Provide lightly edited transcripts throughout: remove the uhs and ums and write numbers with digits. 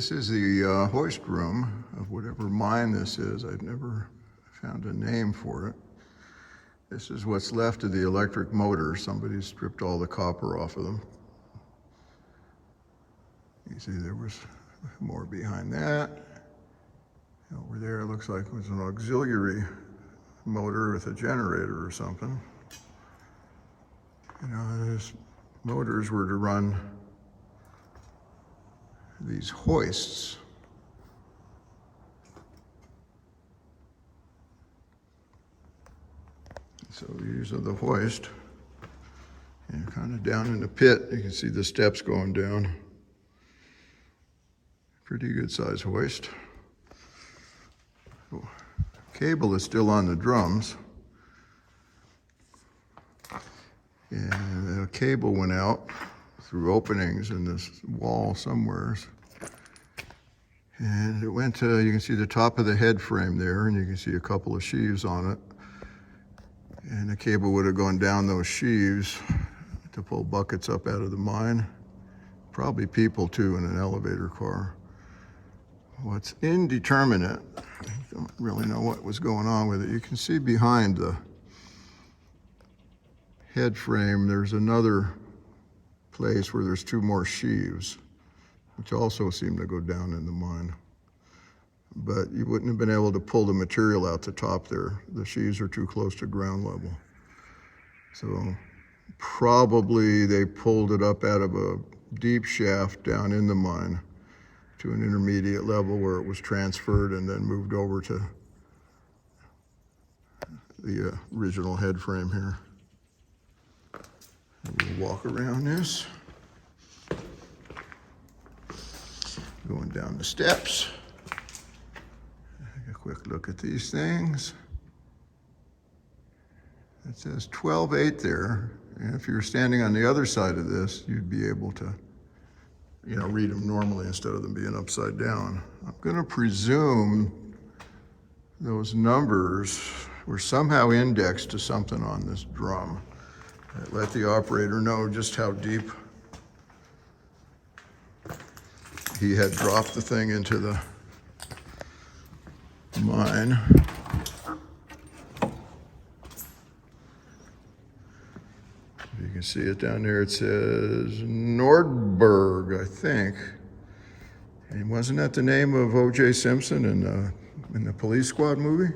This is the hoist room of whatever mine this is. I've never found a name for it. This is what's left of the electric motor. Somebody stripped all the copper off of them. You see there was more behind that. Over there it looks like it was an auxiliary motor with a generator or something. You know, these motors were to run these hoists. So these are the hoist. And kind of down in the pit, you can see the steps going down. Pretty good size hoist. Cable is still on the drums. And the cable went out through openings in this wall somewhere. And it went to, you can see the top of the head frame there, and you can see a couple of sheaves on it. And the cable would have gone down those sheaves to pull buckets up out of the mine. Probably people too in an elevator car. What's indeterminate, I don't really know what was going on with it. You can see behind the head frame, there's another place where there's two more sheaves, which also seem to go down in the mine. But you wouldn't have been able to pull the material out the top there. The sheaves are too close to ground level. So probably they pulled it up out of a deep shaft down in the mine to an intermediate level where it was transferred and then moved over to the original head frame here. We'll walk around this. Going down the steps. Take a quick look at these things. It says 12/8 there. And if you were standing on the other side of this, you'd be able to, you know, read them normally instead of them being upside down. I'm going to presume those numbers were somehow indexed to something on this drum. Let the operator know just how deep he had dropped the thing into the mine. You can see it down there. It says Nordberg, I think. And wasn't that the name of O.J. Simpson in the Police Squad movie?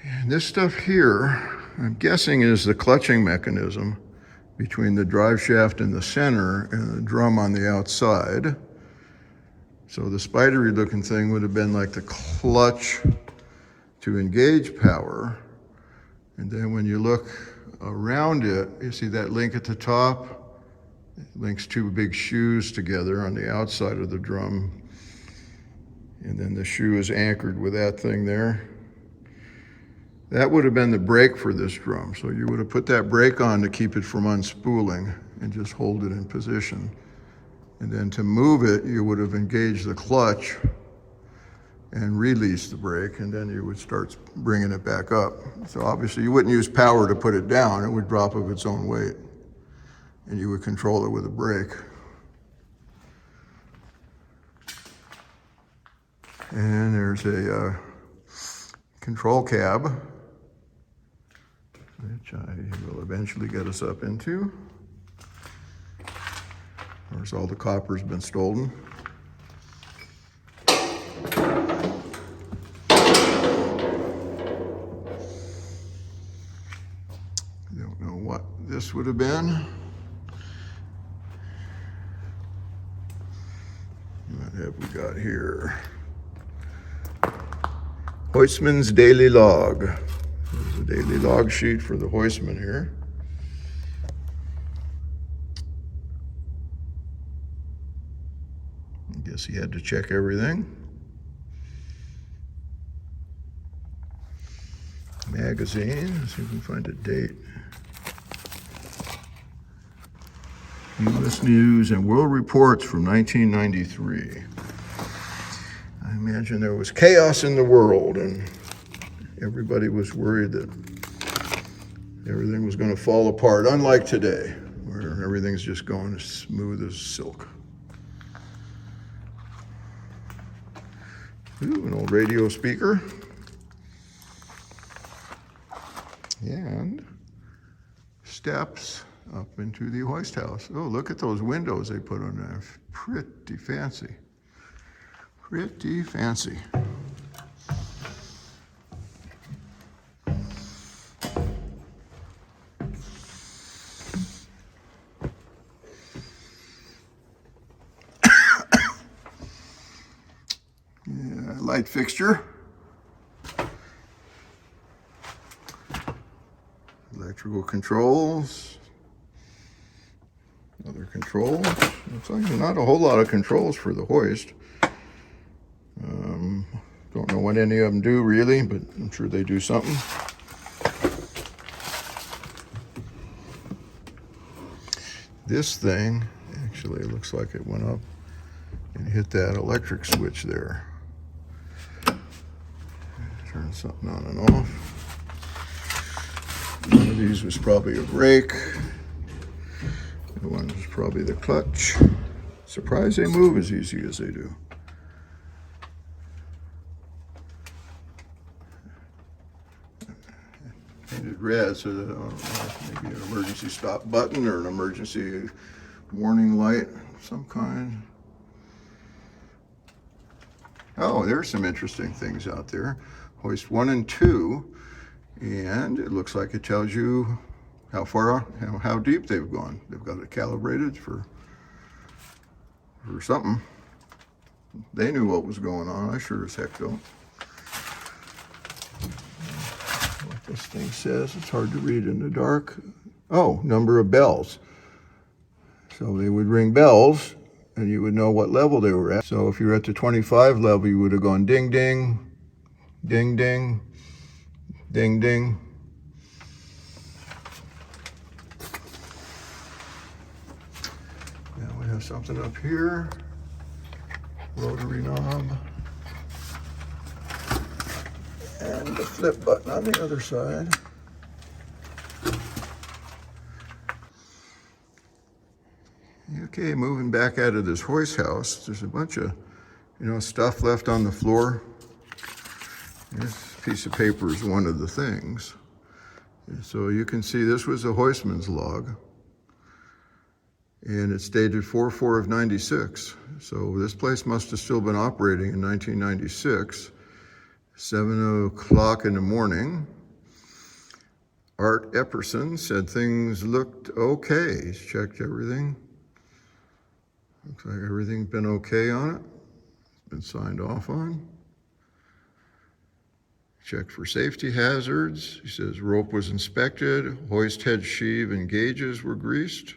And this stuff here, I'm guessing, is the clutching mechanism between the drive shaft in the center and the drum on the outside. So the spidery looking thing would have been like the clutch to engage power. And then when you look around it, you see that link at the top? It links two big shoes together on the outside of the drum. And then the shoe is anchored with that thing there. That would have been the brake for this drum. So you would have put that brake on to keep it from unspooling and just hold it in position. And then to move it, you would have engaged the clutch and released the brake, and then you would start bringing it back up. So obviously you wouldn't use power to put it down. It would drop of its own weight. And you would control it with a brake. And there's a control cab, which I will eventually get us up into. Of course, all the copper's been stolen. Don't know what this would have been. What have we got here? Hoistman's daily log. There's a daily log sheet for the hoistman here. I guess he had to check everything. Magazine, let's see if we can find a date. U.S. News and World Reports from 1993. I imagine there was chaos in the world and everybody was worried that everything was going to fall apart, unlike today, where everything's just going as smooth as silk. Ooh, an old radio speaker. And steps up into the hoist house. Oh, look at those windows they put on there. Pretty fancy. Pretty fancy. Yeah, light fixture. Electrical controls. Other controls. Looks like not a whole lot of controls for the hoist. Don't know what any of them do really, but I'm sure they do something. This thing, actually it looks like it went up and hit that electric switch there. Turn something on and off. One of these was probably a brake. The one was probably the clutch. Surprised they move as easy as they do. Painted red, so that, I don't know, maybe an emergency stop button or an emergency warning light of some kind. Oh, there's some interesting things out there. Hoist 1 and 2, and it looks like it tells you how far, how deep they've gone. They've got it calibrated for something. They knew what was going on. I sure as heck don't. What this thing says, it's hard to read in the dark. Oh, number of bells. So they would ring bells and you would know what level they were at. So if you're at the 25 level, you would have gone ding, ding, ding, ding, ding, ding. Now we have something up here. Rotary knob. And the flip button on the other side. Okay, moving back out of this hoist house, there's a bunch of, stuff left on the floor. This piece of paper is one of the things. So you can see this was a Horseman's Log, and it's dated 4/4 of 96. So this place must have still been operating in 1996, 7 o'clock in the morning. Art Epperson said things looked okay. He's checked everything. Looks like everything's been okay on it. It's been signed off on. Checked for safety hazards. He says rope was inspected, hoist head sheave and gauges were greased.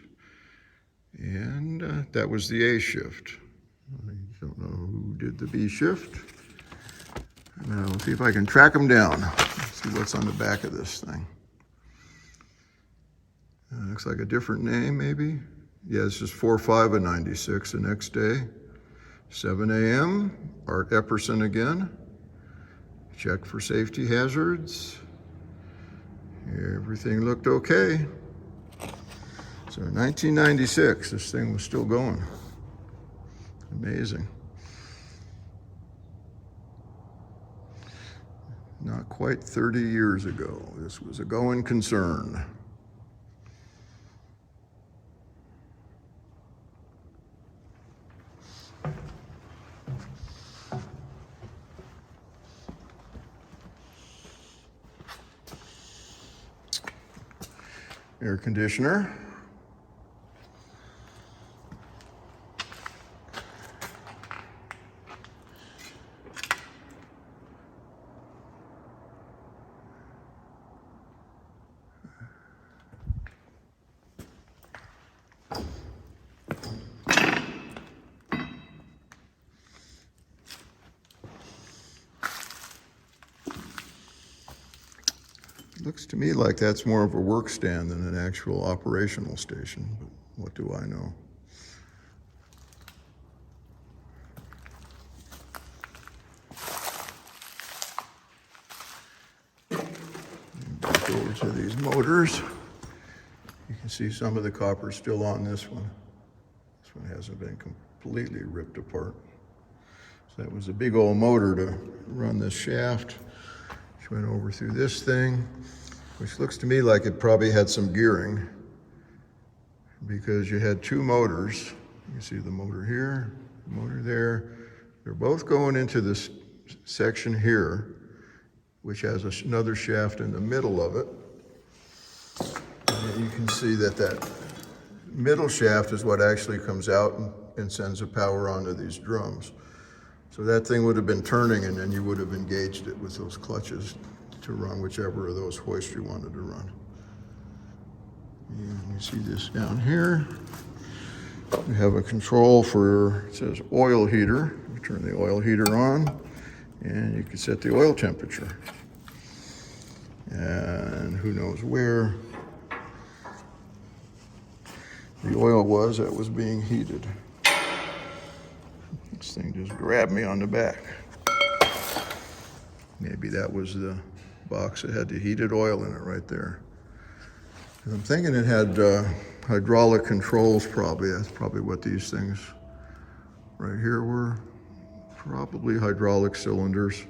And that was the A shift. I don't know who did the B shift. Now let's see if I can track them down. Let's see what's on the back of this thing. Looks like a different name maybe. Yeah, this is 4/5 of 96, the next day. 7 a.m., Art Epperson again. Check for safety hazards. Everything looked okay. So in 1996, this thing was still going. Amazing. Not quite 30 years ago, this was a going concern. Air conditioner. Looks to me like that's more of a work stand than an actual operational station, but what do I know? Back over to these motors. You can see some of the copper still on this one. This one hasn't been completely ripped apart. So that was a big old motor to run this shaft, which went over through this thing, which looks to me like it probably had some gearing because you had two motors. You can see the motor here, the motor there. They're both going into this section here, which has another shaft in the middle of it. And you can see that that middle shaft is what actually comes out and sends the power onto these drums. So that thing would have been turning, and then you would have engaged it with those clutches to run whichever of those hoists you wanted to run. And you see this down here. We have a control for, it says oil heater. You turn the oil heater on, and you can set the oil temperature. And who knows where the oil was that was being heated. This thing just grabbed me on the back. Maybe that was the box that had the heated oil in it right there. I'm thinking it had hydraulic controls probably. That's probably what these things right here were. Probably hydraulic cylinders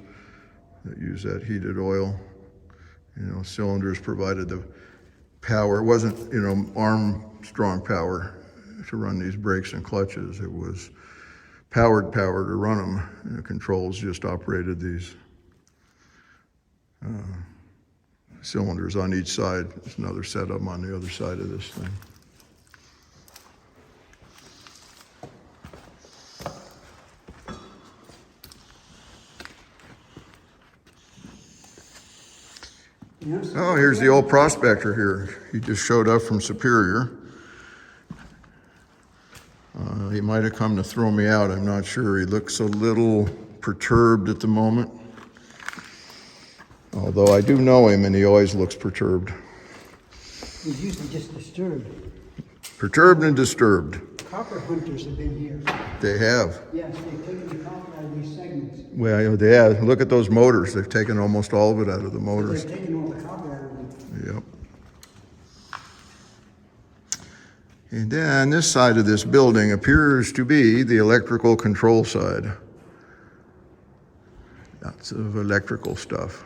that use that heated oil. You know, cylinders provided the power. It wasn't, you know, Armstrong power to run these brakes and clutches. It was powered power to run them. And the controls just operated these cylinders on each side. There's another set of them on the other side of this thing. Oh, here's the old Prospector here. He just showed up from Superior. He might have come to throw me out, I'm not sure. He looks a little perturbed at the moment. Although I do know him and he always looks perturbed. He's usually just disturbed. Perturbed and disturbed. Copper hunters have been here. They have. Yes, they've taken the copper out of these segments. Well, they have. Look at those motors. They've taken almost all of it out of the motors. They've taken all the copper out of them. Yep. And then this side of this building appears to be the electrical control side. Lots of electrical stuff.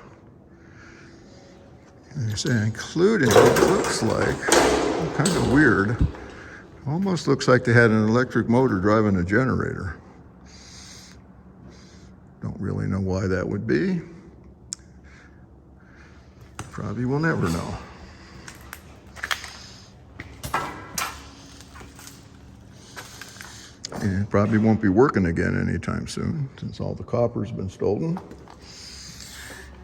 And they say including, it looks like, kind of weird, almost looks like they had an electric motor driving a generator. Don't really know why that would be. Probably will never know. And it probably won't be working again anytime soon, since all the copper's been stolen.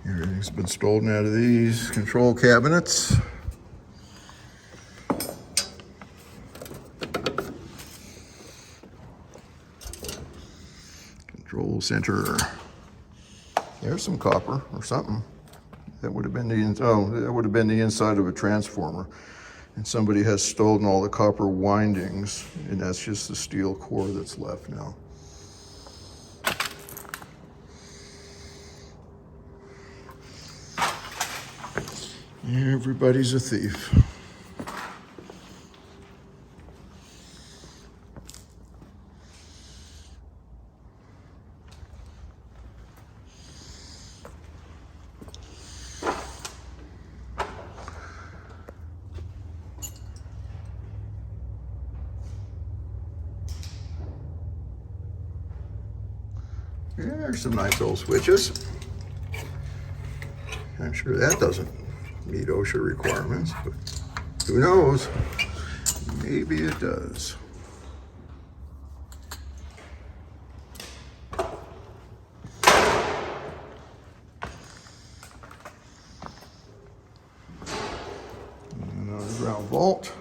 Everything's been stolen out of these control cabinets. Control center. There's some copper or something. That would have been that would have been the inside of a transformer. And somebody has stolen all the copper windings, and that's just the steel core that's left now. Everybody's a thief. Yeah, there's some nice old switches. I'm sure that doesn't meet OSHA requirements, but who knows? Maybe it does. And underground vault.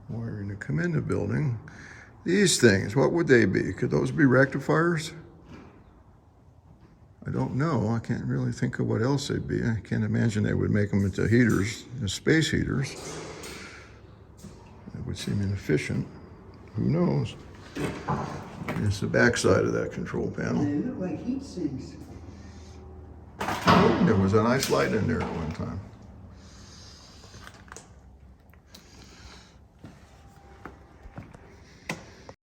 Wiring to come in the building. These things, what would they be? Could those be rectifiers? I don't know. I can't really think of what else they'd be. I can't imagine they would make them into heaters, space heaters. That would seem inefficient. Who knows? Here's the back side of that control panel. They look like heat sinks. There was a nice light in there at one time.